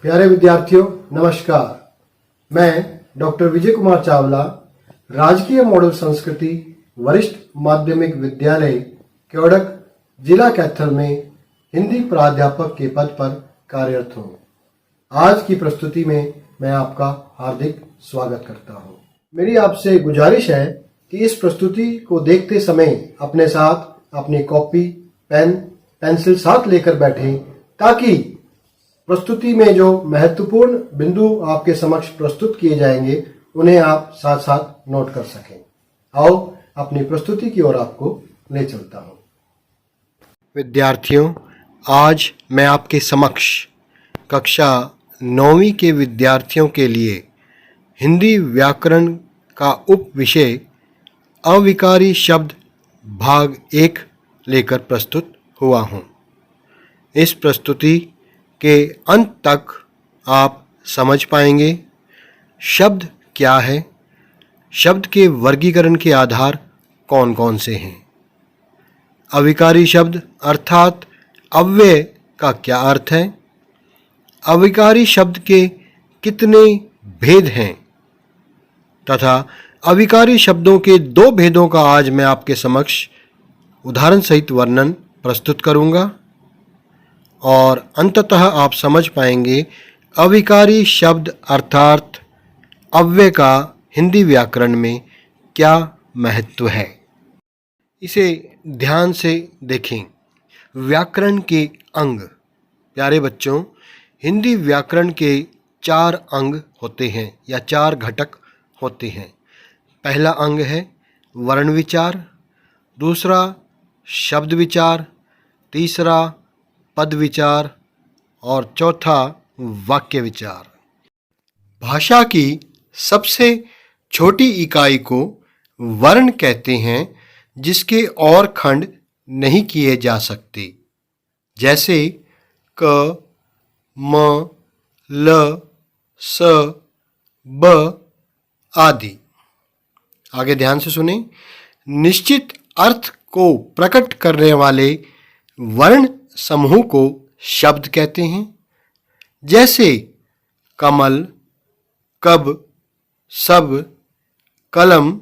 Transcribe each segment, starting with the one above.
प्यारे विद्यार्थियों नमस्कार। मैं डॉक्टर विजय कुमार चावला राजकीय मॉडल संस्कृति वरिष्ठ माध्यमिक विद्यालय क्योड़क जिला कैथल में हिंदी प्राध्यापक के पद पर कार्यरत हूँ। आज की प्रस्तुति में मैं आपका हार्दिक स्वागत करता हूँ। मेरी आपसे गुजारिश है कि इस प्रस्तुति को देखते समय अपने साथ अपनी कॉपी पेन पेंसिल साथ लेकर बैठें ताकि प्रस्तुति में जो महत्वपूर्ण बिंदु आपके समक्ष प्रस्तुत किए जाएंगे उन्हें आप साथ साथ नोट कर सकें। आओ अपनी प्रस्तुति की ओर आपको ले चलता हूं। विद्यार्थियों, आज मैं आपके समक्ष कक्षा 9वीं के विद्यार्थियों के लिए हिंदी व्याकरण का उप विषय अविकारी शब्द भाग 1 लेकर प्रस्तुत हुआ हूँ। इस प्रस्तुति के अंत तक आप समझ पाएंगे शब्द क्या है, शब्द के वर्गीकरण के आधार कौन कौन से हैं, अविकारी शब्द अर्थात अव्यय का क्या अर्थ है, अविकारी शब्द के कितने भेद हैं तथा अविकारी शब्दों के 2 भेदों का आज मैं आपके समक्ष उदाहरण सहित वर्णन प्रस्तुत करूंगा और अंततः आप समझ पाएंगे अविकारी शब्द अर्थात अव्यय का हिंदी व्याकरण में क्या महत्व है। इसे ध्यान से देखें। व्याकरण के अंग। प्यारे बच्चों, हिंदी व्याकरण के 4 अंग होते हैं या 4 घटक होते हैं। पहला अंग है वर्ण विचार, दूसरा शब्द विचार, तीसरा पद विचार और चौथा वाक्य विचार। भाषा की सबसे छोटी इकाई को वर्ण कहते हैं जिसके और खंड नहीं किए जा सकते, जैसे क, म, ल, स, ब आदि। आगे ध्यान से सुने। निश्चित अर्थ को प्रकट करने वाले वर्ण समूह को शब्द कहते हैं, जैसे कमल, कब, सब, कलम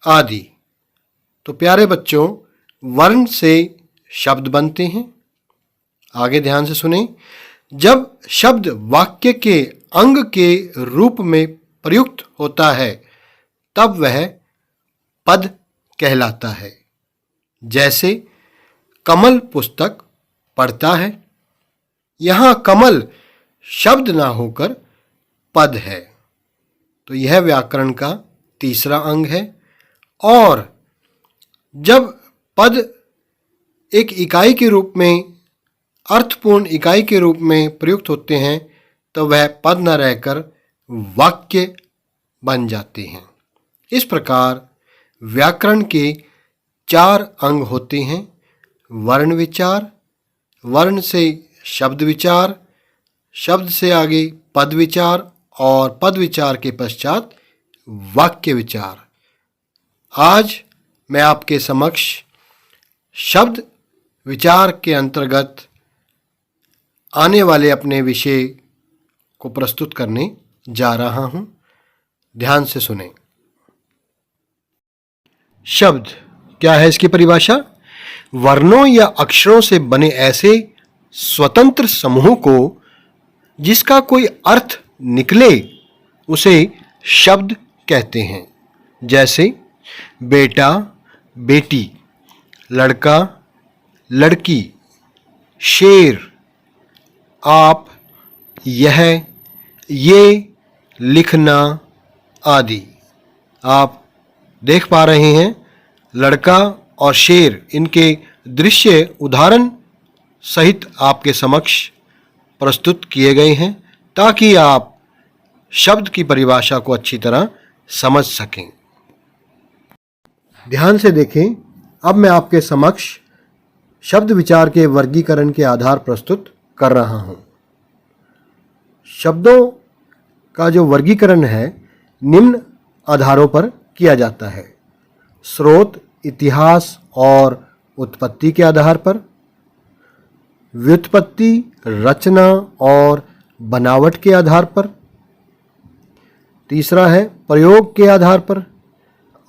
आदि। तो प्यारे बच्चों, वर्ण से शब्द बनते हैं। आगे ध्यान से सुने। जब शब्द वाक्य के अंग के रूप में प्रयुक्त होता है तब वह पद कहलाता है, जैसे कमल पुस्तक पढ़ता है। यहाँ कमल शब्द ना होकर पद है, तो यह व्याकरण का तीसरा अंग है। और जब पद एक इकाई के रूप में, अर्थपूर्ण इकाई के रूप में प्रयुक्त होते हैं तो वह पद न रहकर वाक्य बन जाते हैं। इस प्रकार व्याकरण के 4 अंग होते हैं। वर्ण विचार, वर्ण से शब्द विचार, शब्द से आगे पद विचार और पद विचार के पश्चात वाक्य विचार। आज मैं आपके समक्ष शब्द विचार के अंतर्गत आने वाले अपने विषय को प्रस्तुत करने जा रहा हूं। ध्यान से सुनें। शब्द क्या है, इसकी परिभाषा। वर्णों या अक्षरों से बने ऐसे स्वतंत्र समूह को जिसका कोई अर्थ निकले उसे शब्द कहते हैं, जैसे बेटा, बेटी, लड़का, लड़की, शेर, आप, यह, ये, लिखना आदि। आप देख पा रहे हैं लड़का और शेर, इनके दृश्य उदाहरण सहित आपके समक्ष प्रस्तुत किए गए हैं ताकि आप शब्द की परिभाषा को अच्छी तरह समझ सकें। ध्यान से देखें। अब मैं आपके समक्ष शब्द विचार के वर्गीकरण के आधार प्रस्तुत कर रहा हूं। शब्दों का जो वर्गीकरण है निम्न आधारों पर किया जाता है। स्रोत, इतिहास और उत्पत्ति के आधार पर, व्युत्पत्ति, रचना और बनावट के आधार पर, तीसरा है प्रयोग के आधार पर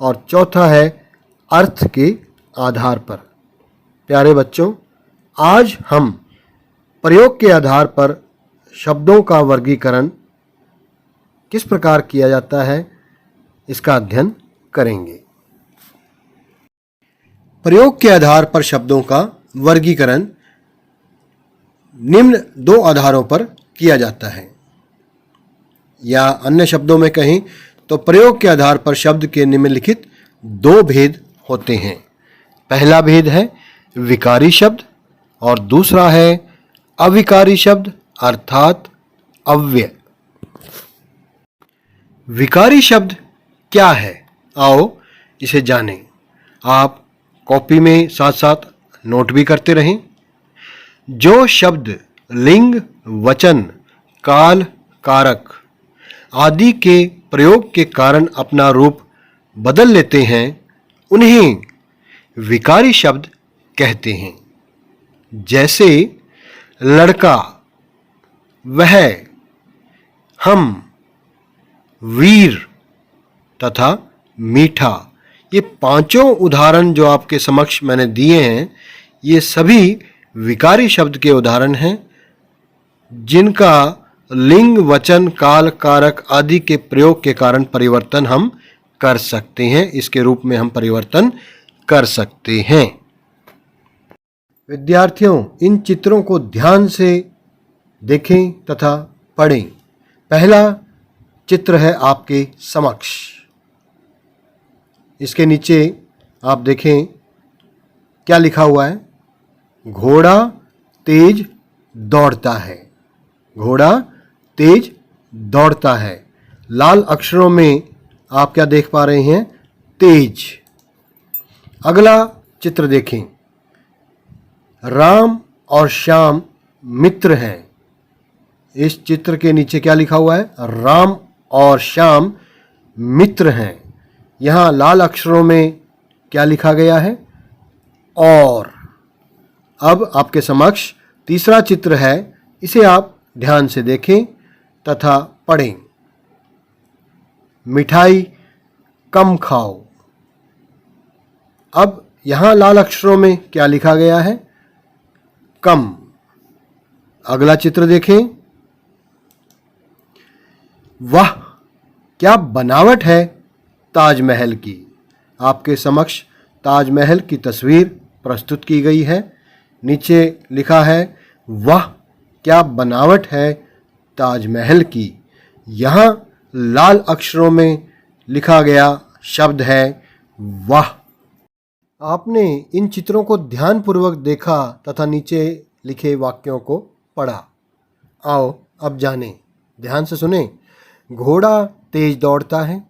और चौथा है अर्थ के आधार पर। प्यारे बच्चों, आज हम प्रयोग के आधार पर शब्दों का वर्गीकरण किस प्रकार किया जाता है इसका अध्ययन करेंगे। प्रयोग के आधार पर शब्दों का वर्गीकरण निम्न दो आधारों पर किया जाता है, या अन्य शब्दों में कहें तो प्रयोग के आधार पर शब्द के निम्नलिखित दो भेद होते हैं। पहला भेद है विकारी शब्द और दूसरा है अविकारी शब्द अर्थात अव्यय। विकारी शब्द क्या है, आओ इसे जानें। आप कॉपी में साथ साथ नोट भी करते रहें। जो शब्द लिंग, वचन, काल, कारक आदि के प्रयोग के कारण अपना रूप बदल लेते हैं उन्हें विकारी शब्द कहते हैं। जैसे लड़का, वह, हम, वीर तथा मीठा, ये पांचों उदाहरण जो आपके समक्ष मैंने दिए हैं, ये सभी विकारी शब्द के उदाहरण हैं जिनका लिंग, वचन, काल, कारक आदि के प्रयोग के कारण परिवर्तन हम कर सकते हैं। इसके रूप में हम परिवर्तन कर सकते हैं। विद्यार्थियों, इन चित्रों को ध्यान से देखें तथा पढ़ें। पहला चित्र है आपके समक्ष। इसके नीचे आप देखें क्या लिखा हुआ है। घोड़ा तेज दौड़ता है। घोड़ा तेज दौड़ता है। लाल अक्षरों में आप क्या देख पा रहे हैं? तेज। अगला चित्र देखें। राम और श्याम मित्र हैं। इस चित्र के नीचे क्या लिखा हुआ है? राम और श्याम मित्र हैं। यहाँ लाल अक्षरों में क्या लिखा गया है? और। अब आपके समक्ष तीसरा चित्र है, इसे आप ध्यान से देखें तथा पढ़ें। मिठाई कम खाओ। अब यहाँ लाल अक्षरों में क्या लिखा गया है? कम। अगला चित्र देखें। वाह क्या बनावट है ताजमहल की। आपके समक्ष ताजमहल की तस्वीर प्रस्तुत की गई है। नीचे लिखा है वाह क्या बनावट है ताजमहल की। यहाँ लाल अक्षरों में लिखा गया शब्द है वाह। आपने इन चित्रों को ध्यानपूर्वक देखा तथा नीचे लिखे वाक्यों को पढ़ा। आओ अब जानें, ध्यान से सुने। घोड़ा तेज दौड़ता है।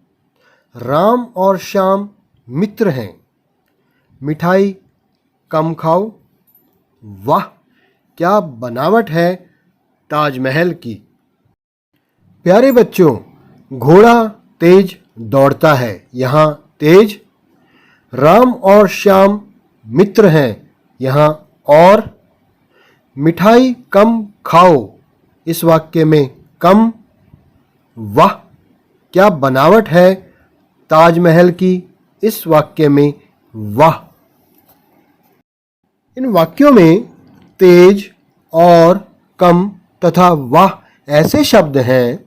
राम और श्याम मित्र हैं। मिठाई कम खाओ। वाह क्या बनावट है ताजमहल की। प्यारे बच्चों, घोड़ा तेज दौड़ता है। यहाँ तेज। राम और श्याम मित्र हैं। यहाँ और। मिठाई कम खाओ, इस वाक्य में कम। वाह क्या बनावट है ताजमहल की, इस वाक्य में वाह। इन वाक्यों में तेज और कम तथा वाह ऐसे शब्द हैं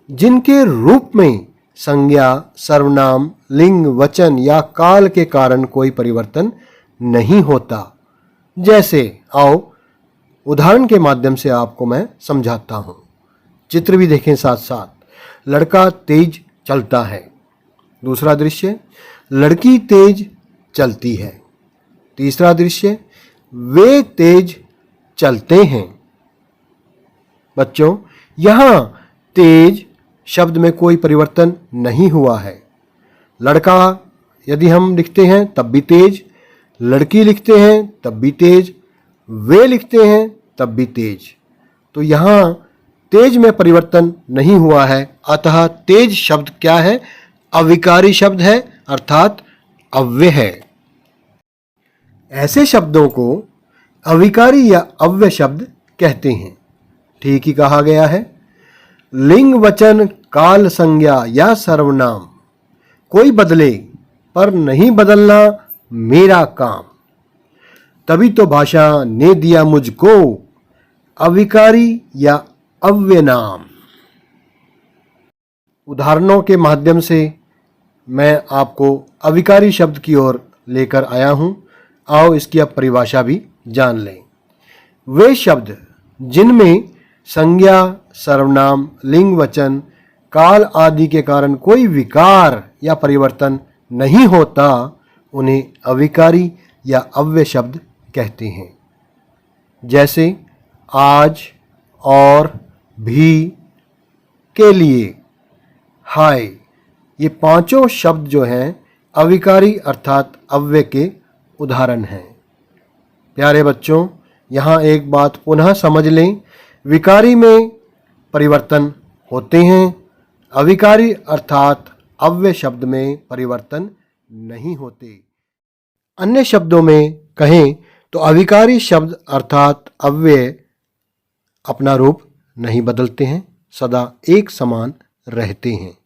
जिनके रूप में संज्ञा, सर्वनाम, लिंग, वचन या काल के कारण कोई परिवर्तन नहीं होता। जैसे आओ उदाहरण के माध्यम से आपको मैं समझाता हूँ। चित्र भी देखें साथ साथ। लड़का तेज चलता है। दूसरा दृश्य, लड़की तेज चलती है। तीसरा दृश्य, वे तेज चलते हैं। बच्चों, यहाँ तेज शब्द में कोई परिवर्तन नहीं हुआ है। लड़का यदि हम लिखते हैं तब भी तेज, लड़की लिखते हैं तब भी तेज, वे लिखते हैं तब भी तेज। तो यहाँ तेज में परिवर्तन नहीं हुआ है। अतः तेज शब्द क्या है? अविकारी शब्द है अर्थात अव्यय है। ऐसे शब्दों को अविकारी या अव्यय शब्द कहते हैं। ठीक ही कहा गया है। लिंग वचन काल संज्ञा या सर्वनाम कोई बदले पर नहीं बदलना मेरा काम। तभी तो भाषा ने दिया मुझको अविकारी या अव्यय नाम। उदाहरणों के माध्यम से मैं आपको अविकारी शब्द की ओर लेकर आया हूं। आओ इसकी अब परिभाषा भी जान लें। वे शब्द जिनमें संज्ञा, सर्वनाम, लिंग वचन, काल आदि के कारण कोई विकार या परिवर्तन नहीं होता, उन्हें अविकारी या अव्यय शब्द कहते हैं। जैसे आज, और, भी, के लिए, हाय, ये पांचों शब्द जो हैं अविकारी अर्थात अव्यय के उदाहरण हैं। प्यारे बच्चों, यहाँ एक बात पुनः समझ लें, विकारी में परिवर्तन होते हैं, अविकारी अर्थात अव्यय शब्द में परिवर्तन नहीं होते। अन्य शब्दों में कहें तो अविकारी शब्द अर्थात अव्यय अपना रूप नहीं बदलते हैं, सदा एक समान रहते हैं।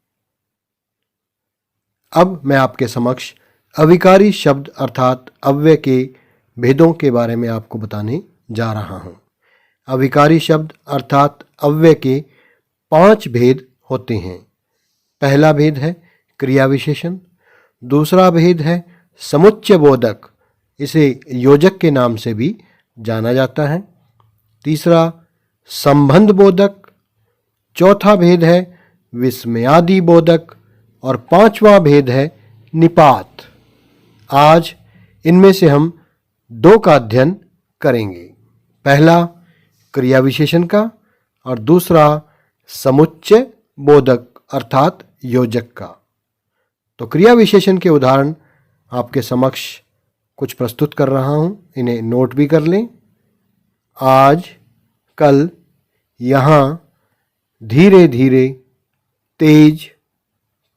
अब मैं आपके समक्ष अविकारी शब्द अर्थात अव्यय के भेदों के बारे में आपको बताने जा रहा हूं। अविकारी शब्द अर्थात अव्यय के 5 भेद होते हैं। पहला भेद है क्रिया विशेषण, दूसरा भेद है समुच्चय बोधक, इसे योजक के नाम से भी जाना जाता है। तीसरा संबंध बोधक, चौथा भेद है विस्मयादि बोधक और पांचवा भेद है निपात। आज इनमें से हम 2 का अध्ययन करेंगे। पहला क्रिया विशेषण का और दूसरा समुच्चय बोधक अर्थात योजक का। तो क्रिया विशेषण के उदाहरण आपके समक्ष कुछ प्रस्तुत कर रहा हूं, इन्हें नोट भी कर लें। आज, कल, यहाँ, धीरे धीरे, तेज,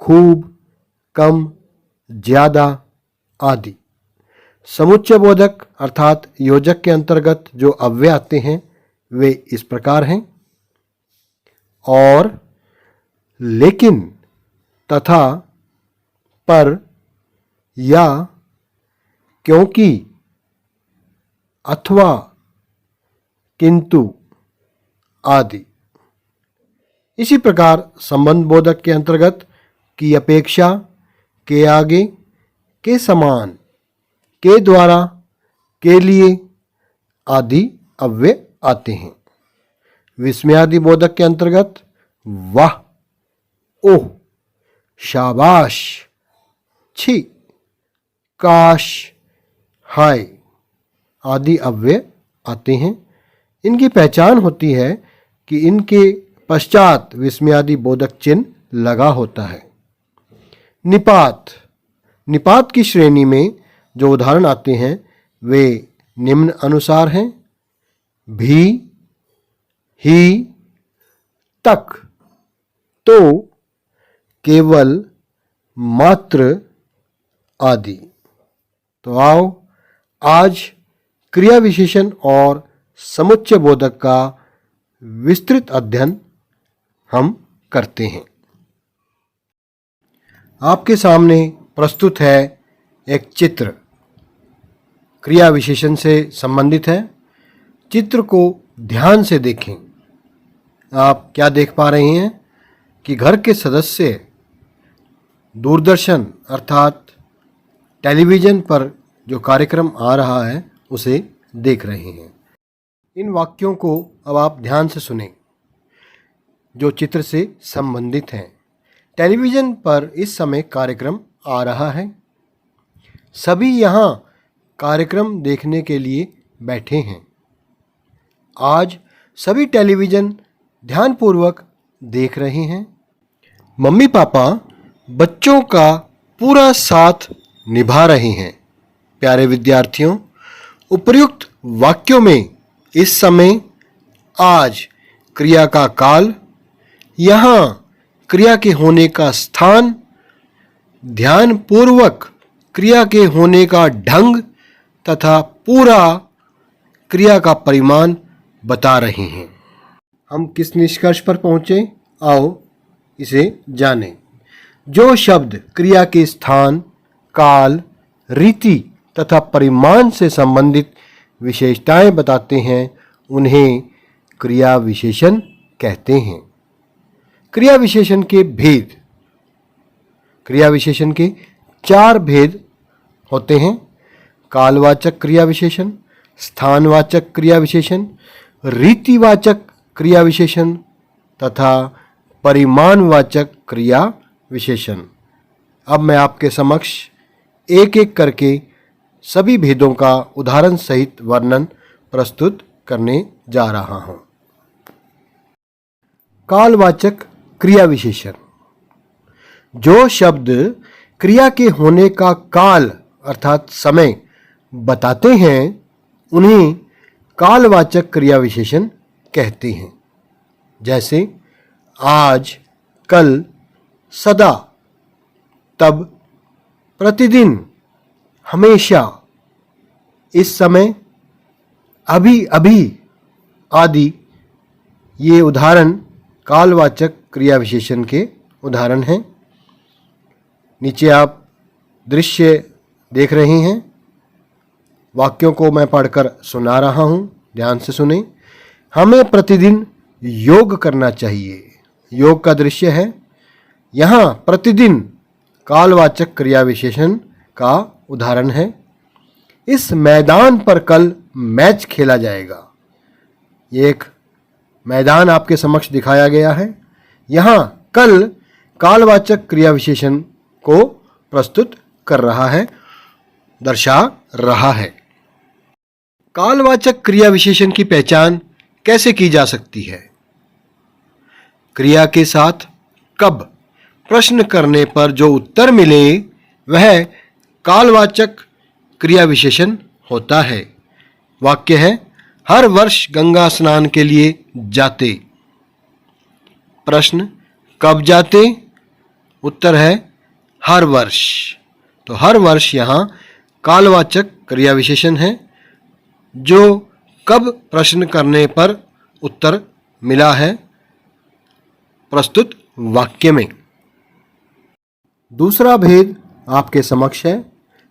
खूब, कम, ज़्यादा आदि। समुच्चय बोधक अर्थात योजक के अंतर्गत जो अव्यय आते हैं वे इस प्रकार हैं: और, लेकिन, तथा, पर, या, क्योंकि, अथवा, किंतु आदि। इसी प्रकार संबंध बोधक के अंतर्गत की अपेक्षा, के आगे, के समान, के द्वारा, के लिए आदि अव्यय आते हैं। विस्मयादि बोधक के अंतर्गत वाह, ओह, शाबाश, छी, काश, हाय आदि अव्यय आते हैं। इनकी पहचान होती है कि इनके पश्चात विस्मयादि बोधक चिन्ह लगा होता है। निपात, निपात की श्रेणी में जो उदाहरण आते हैं वे निम्न अनुसार हैं: भी, ही, तक, तो, केवल, मात्र आदि। तो आओ आज क्रिया विशेषण और समुच्चय बोधक का विस्तृत अध्ययन हम करते हैं। आपके सामने प्रस्तुत है एक चित्र, क्रिया विशेषण से संबंधित है। चित्र को ध्यान से देखें। आप क्या देख पा रहे हैं कि घर के सदस्य दूरदर्शन अर्थात टेलीविज़न पर जो कार्यक्रम आ रहा है उसे देख रहे हैं। इन वाक्यों को अब आप ध्यान से सुनें जो चित्र से संबंधित हैं। टेलीविज़न पर इस समय कार्यक्रम आ रहा है। सभी यहाँ कार्यक्रम देखने के लिए बैठे हैं। आज सभी टेलीविज़न ध्यानपूर्वक देख रहे हैं। मम्मी पापा बच्चों का पूरा साथ निभा रहे हैं। प्यारे विद्यार्थियों, उपर्युक्त वाक्यों में इस समय, आज क्रिया का काल, यहाँ क्रिया के होने का स्थान, ध्यानपूर्वक क्रिया के होने का ढंग तथा पूरा क्रिया का परिमाण बता रहे हैं। हम किस निष्कर्ष पर पहुँचे, आओ इसे जानें। जो शब्द क्रिया के स्थान, काल, रीति तथा परिमाण से संबंधित विशेषताएं बताते हैं उन्हें क्रिया विशेषण कहते हैं। क्रिया विशेषण के भेद। क्रिया विशेषण के 4 भेद होते हैं। कालवाचक क्रिया विशेषण, स्थानवाचक क्रिया विशेषण, रीतिवाचक क्रिया विशेषण तथा परिमाणवाचक क्रिया विशेषण। अब मैं आपके समक्ष एक एक करके सभी भेदों का उदाहरण सहित वर्णन प्रस्तुत करने जा रहा हूं। कालवाचक क्रिया विशेषण। जो शब्द क्रिया के होने का काल अर्थात समय बताते हैं उन्हें कालवाचक क्रिया विशेषण कहते हैं। जैसे आज, कल, सदा, तब, प्रतिदिन, हमेशा, इस समय, अभी अभी आदि। ये उदाहरण कालवाचक क्रिया विशेषण के उदाहरण हैं। नीचे आप दृश्य देख रहे हैं। वाक्यों को मैं पढ़कर सुना रहा हूं, ध्यान से सुने। हमें प्रतिदिन योग करना चाहिए। योग का दृश्य है। यहाँ प्रतिदिन कालवाचक क्रिया विशेषण का उदाहरण है। इस मैदान पर कल मैच खेला जाएगा। ये एक मैदान आपके समक्ष दिखाया गया है। यहाँ कल कालवाचक क्रिया विशेषण को प्रस्तुत कर रहा है, दर्शा रहा है। कालवाचक क्रिया विशेषण की पहचान कैसे की जा सकती है? क्रिया के साथ कब प्रश्न करने पर जो उत्तर मिले वह कालवाचक क्रिया विशेषण होता है। वाक्य है, हर वर्ष गंगा स्नान के लिए जाते। प्रश्न, कब जाते? उत्तर है हर वर्ष। तो हर वर्ष यहाँ कालवाचक क्रिया विशेषण है जो कब प्रश्न करने पर उत्तर मिला है प्रस्तुत वाक्य में। दूसरा भेद आपके समक्ष है,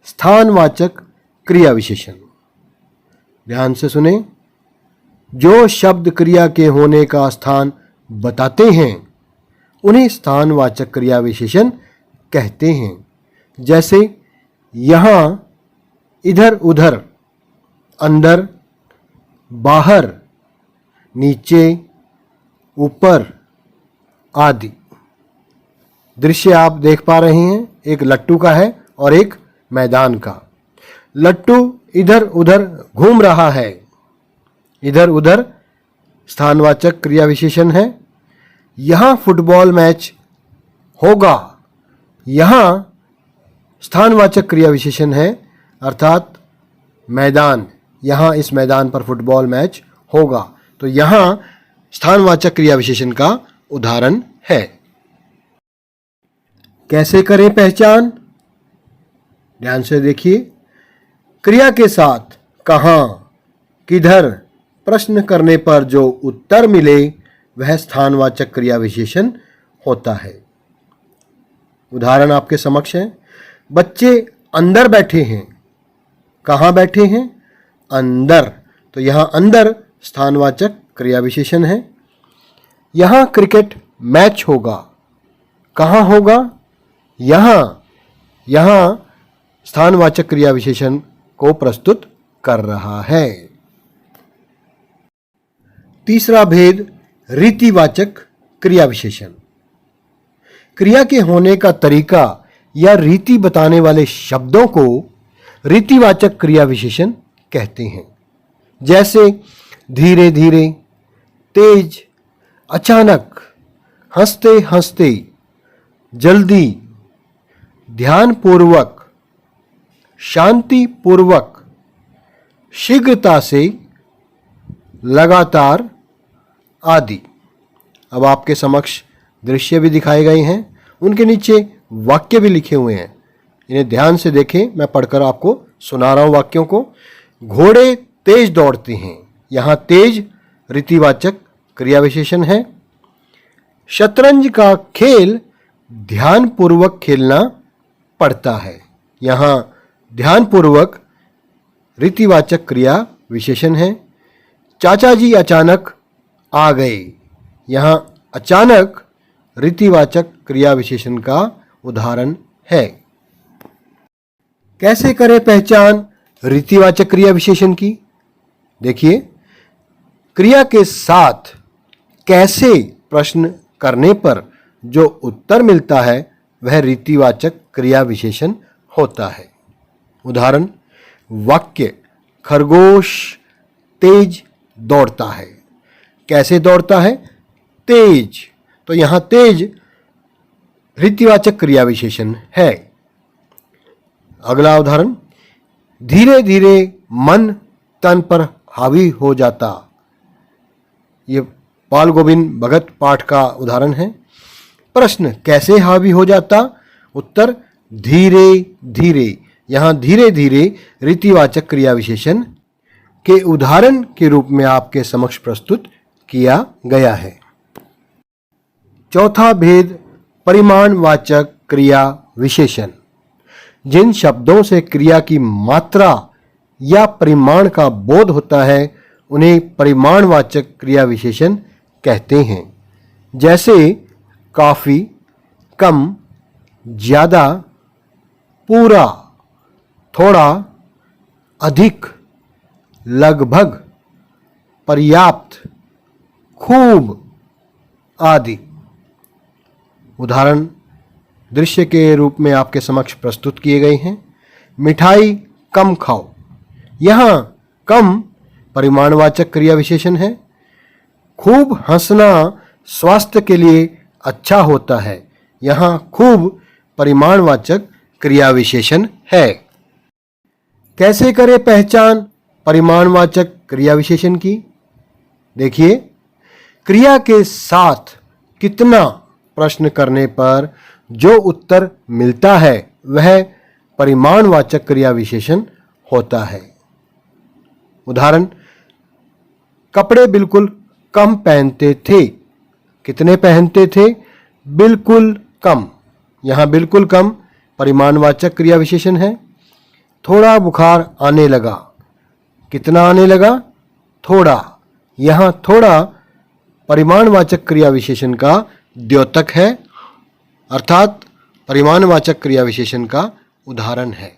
स्थानवाचक क्रिया विशेषण। ध्यान से सुने। जो शब्द क्रिया के होने का स्थान बताते हैं उन्हें स्थानवाचक क्रिया विशेषण कहते हैं। जैसे यहाँ, इधर उधर, अंदर, बाहर, नीचे, ऊपर आदि। दृश्य आप देख पा रहे हैं, एक लट्टू का है और एक मैदान का। लट्टू इधर उधर घूम रहा है। इधर उधर स्थानवाचक क्रिया विशेषण है। यहाँ फुटबॉल मैच होगा। यहाँ स्थानवाचक क्रिया विशेषण है अर्थात मैदान। यहाँ इस मैदान पर फुटबॉल मैच होगा। तो यहाँ स्थानवाचक क्रिया विशेषण का उदाहरण है। कैसे करें पहचान? ध्यान से देखिए। क्रिया के साथ कहाँ, किधर प्रश्न करने पर जो उत्तर मिले वह स्थानवाचक क्रिया विशेषण होता है। उदाहरण आपके समक्ष है। बच्चे अंदर बैठे हैं। कहाँ बैठे हैं? अंदर। तो यहाँ अंदर स्थानवाचक क्रिया विशेषण है। यहाँ क्रिकेट मैच होगा। कहाँ होगा? यहाँ। यहाँ स्थानवाचक क्रिया विशेषण को प्रस्तुत कर रहा है। तीसरा भेद, रीतिवाचक क्रिया विशेषण। क्रिया के होने का तरीका या रीति बताने वाले शब्दों को रीतिवाचक क्रिया विशेषण कहते हैं। जैसे धीरे धीरे, तेज, अचानक, हंसते हंसते, जल्दी, ध्यानपूर्वक, शांतिपूर्वक, शीघ्रता से, लगातार आदि। अब आपके समक्ष दृश्य भी दिखाए गए हैं, उनके नीचे वाक्य भी लिखे हुए हैं। इन्हें ध्यान से देखें, मैं पढ़कर आपको सुना रहा हूं वाक्यों को। घोड़े तेज दौड़ते हैं। यहाँ तेज रीतिवाचक क्रिया विशेषण है। शतरंज का खेल ध्यानपूर्वक खेलना पड़ता है। यहाँ ध्यानपूर्वक रीतिवाचक क्रिया विशेषण है। चाचा जी अचानक आ गए। यहाँ अचानक रीतिवाचक क्रिया विशेषण का उदाहरण है। कैसे करें पहचान रीतिवाचक क्रिया विशेषण की? देखिए, क्रिया के साथ कैसे प्रश्न करने पर जो उत्तर मिलता है वह रीतिवाचक क्रिया विशेषण होता है। उदाहरण, वाक्य खरगोश तेज दौड़ता है। कैसे दौड़ता है? तेज। तो यहाँ तेज रीतिवाचक क्रिया विशेषण है। अगला उदाहरण, धीरे धीरे मन तन पर हावी हो जाता। ये बाल गोविंद भगत पाठ का उदाहरण है। प्रश्न, कैसे हावी हो जाता? उत्तर, धीरे धीरे। यहाँ धीरे धीरे रीतिवाचक क्रिया विशेषण के उदाहरण के रूप में आपके समक्ष प्रस्तुत किया गया है। चौथा भेद, परिमाणवाचक क्रिया विशेषण। जिन शब्दों से क्रिया की मात्रा या परिमाण का बोध होता है उन्हें परिमाणवाचक क्रिया विशेषण कहते हैं। जैसे काफ़ी, कम, ज़्यादा, पूरा, थोड़ा, अधिक, लगभग, पर्याप्त, खूब आदि। उदाहरण दृश्य के रूप में आपके समक्ष प्रस्तुत किए गए हैं। मिठाई कम खाओ। यहाँ कम परिमाणवाचक क्रिया विशेषण है। खूब हंसना स्वास्थ्य के लिए अच्छा होता है। यहाँ खूब परिमाणवाचक क्रिया विशेषण है। कैसे करें पहचान परिमाणवाचक क्रिया विशेषण की? देखिए, क्रिया के साथ कितना प्रश्न करने पर जो उत्तर मिलता है वह परिमाणवाचक क्रिया विशेषण होता है। उदाहरण, कपड़े बिल्कुल कम पहनते थे। कितने पहनते थे? बिल्कुल कम। यहाँ बिल्कुल कम परिमाणवाचक क्रिया विशेषण है। थोड़ा बुखार आने लगा। कितना आने लगा? थोड़ा। यहाँ थोड़ा परिमाणवाचक क्रिया विशेषण का द्योतक है, अर्थात परिमाणवाचक क्रिया विशेषण का उदाहरण है।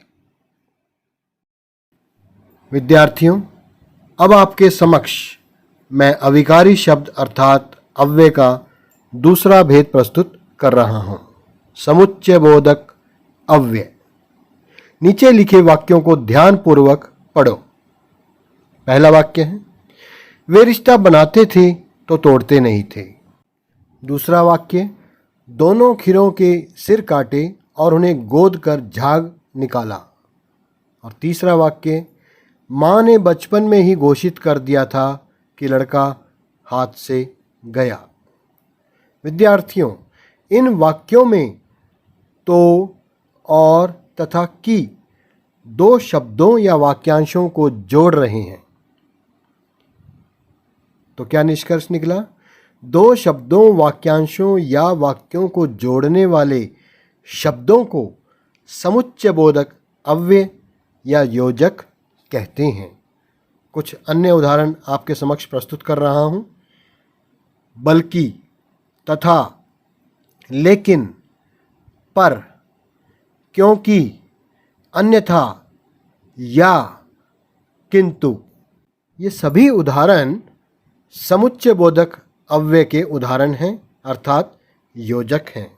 विद्यार्थियों, अब आपके समक्ष मैं अविकारी शब्द अर्थात अव्यय का दूसरा भेद प्रस्तुत कर रहा हूं। समुच्चय बोधक अव्यय। नीचे लिखे वाक्यों को ध्यानपूर्वक पढ़ो। पहला वाक्य है, वे रिश्ता बनाते थे तो तोड़ते नहीं थे। दूसरा वाक्य, दोनों खीरों के सिर काटे और उन्हें गोद कर झाग निकाला। और तीसरा वाक्य, माँ ने बचपन में ही घोषित कर दिया था कि लड़का हाथ से गया। विद्यार्थियों, इन वाक्यों में तो, और तथा की दो शब्दों या वाक्यांशों को जोड़ रहे हैं। तो क्या निष्कर्ष निकला? दो शब्दों, वाक्यांशों या वाक्यों को जोड़ने वाले शब्दों को समुच्चय बोधक अव्यय या योजक कहते हैं। कुछ अन्य उदाहरण आपके समक्ष प्रस्तुत कर रहा हूं। बल्कि, तथा, लेकिन, पर, क्योंकि, अन्यथा, या, किंतु। ये सभी उदाहरण समुच्चय बोधक अव्यय के उदाहरण हैं, अर्थात योजक हैं।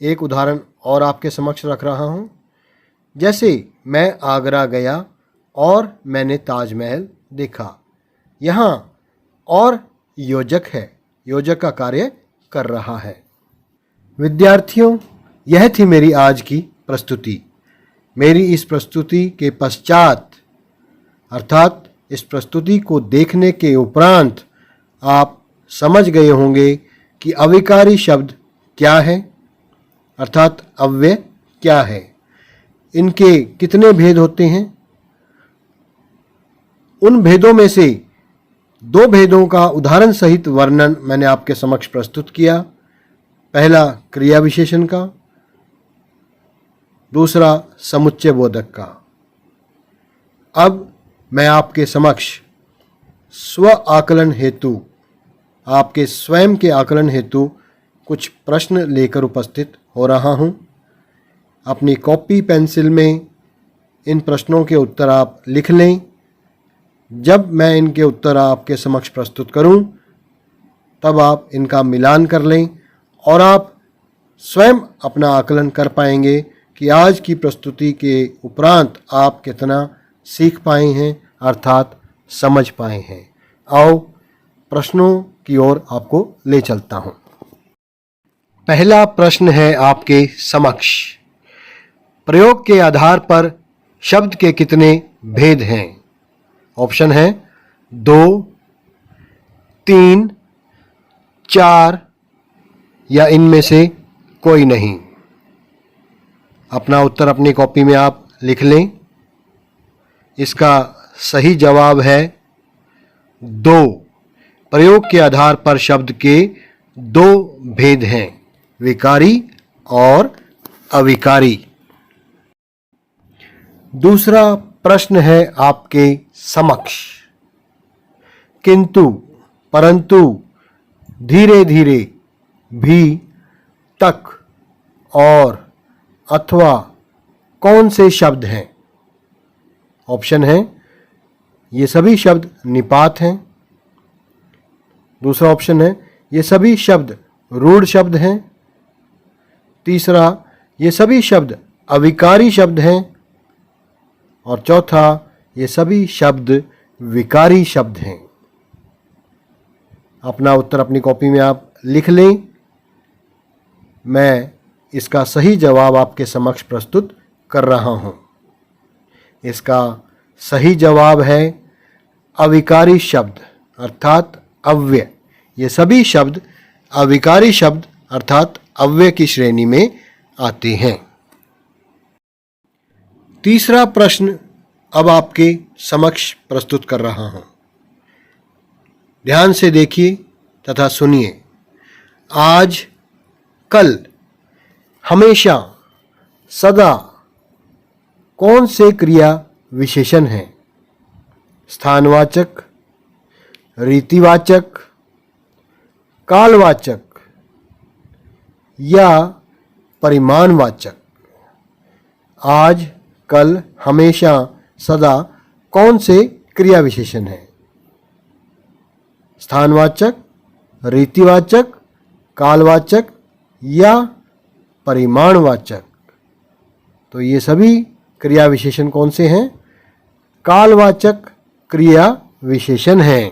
एक उदाहरण और आपके समक्ष रख रहा हूं। जैसे मैं आगरा गया और मैंने ताजमहल देखा। यहाँ और योजक है, योजक का कार्य कर रहा है। विद्यार्थियों, यह थी मेरी आज की प्रस्तुति। मेरी इस प्रस्तुति के पश्चात, अर्थात इस प्रस्तुति को देखने के उपरांत आप समझ गए होंगे कि अविकारी शब्द क्या है, अर्थात अव्यय क्या है, इनके कितने भेद होते हैं। उन भेदों में से दो भेदों का उदाहरण सहित वर्णन मैंने आपके समक्ष प्रस्तुत किया। पहला क्रिया विशेषण का, दूसरा समुच्चय बोधक का। अब मैं आपके समक्ष स्व आकलन हेतु, आपके स्वयं के आकलन हेतु कुछ प्रश्न लेकर उपस्थित हो रहा हूँ। अपनी कॉपी पेंसिल में इन प्रश्नों के उत्तर आप लिख लें। जब मैं इनके उत्तर आपके समक्ष प्रस्तुत करूं, तब आप इनका मिलान कर लें और आप स्वयं अपना आकलन कर पाएंगे कि आज की प्रस्तुति के उपरांत आप कितना सीख पाए हैं, अर्थात समझ पाए हैं। आओ प्रश्नों की ओर आपको ले चलता हूं। पहला प्रश्न है आपके समक्ष, प्रयोग के आधार पर शब्द के कितने भेद हैं? ऑप्शन है 2, 3, 4 या इनमें से कोई नहीं। अपना उत्तर अपनी कॉपी में आप लिख लें। इसका सही जवाब है 2। प्रयोग के आधार पर शब्द के 2 भेद हैं, विकारी और अविकारी। दूसरा प्रश्न है आपके समक्ष, किंतु, परंतु, धीरे धीरे, भी, तक और अथवा कौन से शब्द हैं? ऑप्शन है ये सभी शब्द निपात हैं। दूसरा ऑप्शन है ये सभी शब्द रूढ़ शब्द हैं। तीसरा, ये सभी शब्द अविकारी शब्द हैं। और चौथा, ये सभी शब्द विकारी शब्द हैं। अपना उत्तर अपनी कॉपी में आप लिख लें। मैं इसका सही जवाब आपके समक्ष प्रस्तुत कर रहा हूं। इसका सही जवाब है अविकारी शब्द, अर्थात अव्यय। ये सभी शब्द अविकारी शब्द अर्थात अव्यय की श्रेणी में आते हैं। तीसरा प्रश्न अब आपके समक्ष प्रस्तुत कर रहा हूं। ध्यान से देखिए तथा सुनिए। आज, कल, हमेशा, सदा कौन से क्रिया विशेषण हैं? स्थानवाचक, रीतिवाचक, कालवाचक या परिमाणवाचक? आज, कल, हमेशा, सदा कौन से क्रिया विशेषण हैं? स्थानवाचक, रीतिवाचक, कालवाचक या परिमाणवाचक? तो ये सभी क्रिया विशेषण कौन से हैं? कालवाचक क्रिया विशेषण हैं।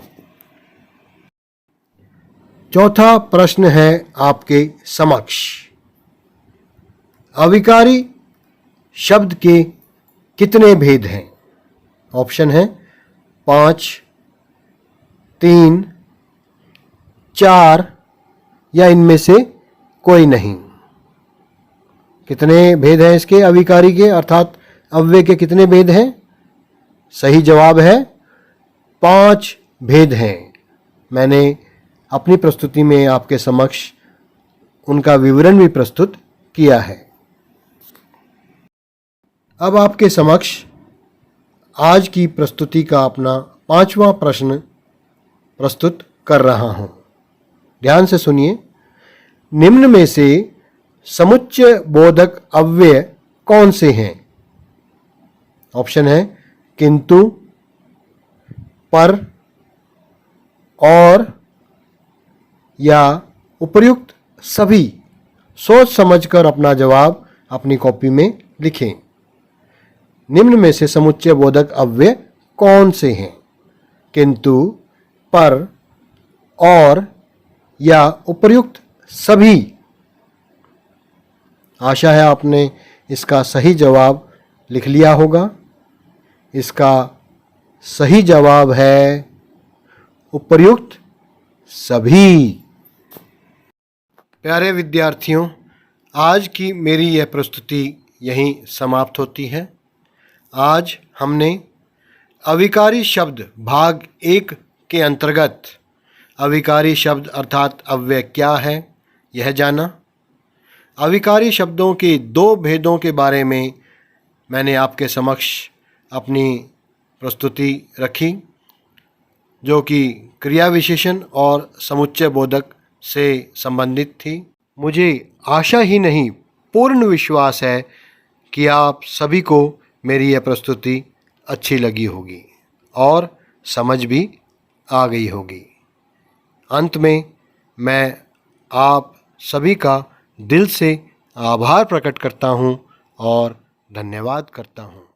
चौथा प्रश्न है आपके समक्ष, अविकारी शब्द के कितने भेद हैं? ऑप्शन है 5, 3, 4 या इनमें से कोई नहीं। कितने भेद हैं इसके अविकारी के, अर्थात अव्यय के कितने भेद हैं? सही जवाब है 5 भेद हैं। मैंने अपनी प्रस्तुति में आपके समक्ष उनका विवरण भी प्रस्तुत किया है। अब आपके समक्ष आज की प्रस्तुति का अपना 5वां प्रश्न प्रस्तुत कर रहा हूं। ध्यान से सुनिए। निम्न में से समुच्चय बोधक अव्यय कौन से हैं? ऑप्शन है किंतु, पर, और या उपर्युक्त सभी। सोच समझकर अपना जवाब अपनी कॉपी में लिखें। निम्न में से समुच्चय बोधक अव्यय कौन से हैं? किंतु, पर, और या उपर्युक्त सभी। आशा है आपने इसका सही जवाब लिख लिया होगा। इसका सही जवाब है उपर्युक्त सभी। प्यारे विद्यार्थियों, आज की मेरी यह प्रस्तुति यहीं समाप्त होती है। आज हमने अविकारी शब्द भाग 1 के अंतर्गत अविकारी शब्द अर्थात अव्यय क्या है यह जाना। अविकारी शब्दों के दो भेदों के बारे में मैंने आपके समक्ष अपनी प्रस्तुति रखी, जो कि क्रिया विशेषण और समुच्चय बोधक से संबंधित थी। मुझे आशा ही नहीं पूर्ण विश्वास है कि आप सभी को मेरी यह प्रस्तुति अच्छी लगी होगी और समझ भी आ गई होगी। अंत में मैं आप सभी का दिल से आभार प्रकट करता हूँ और धन्यवाद करता हूँ।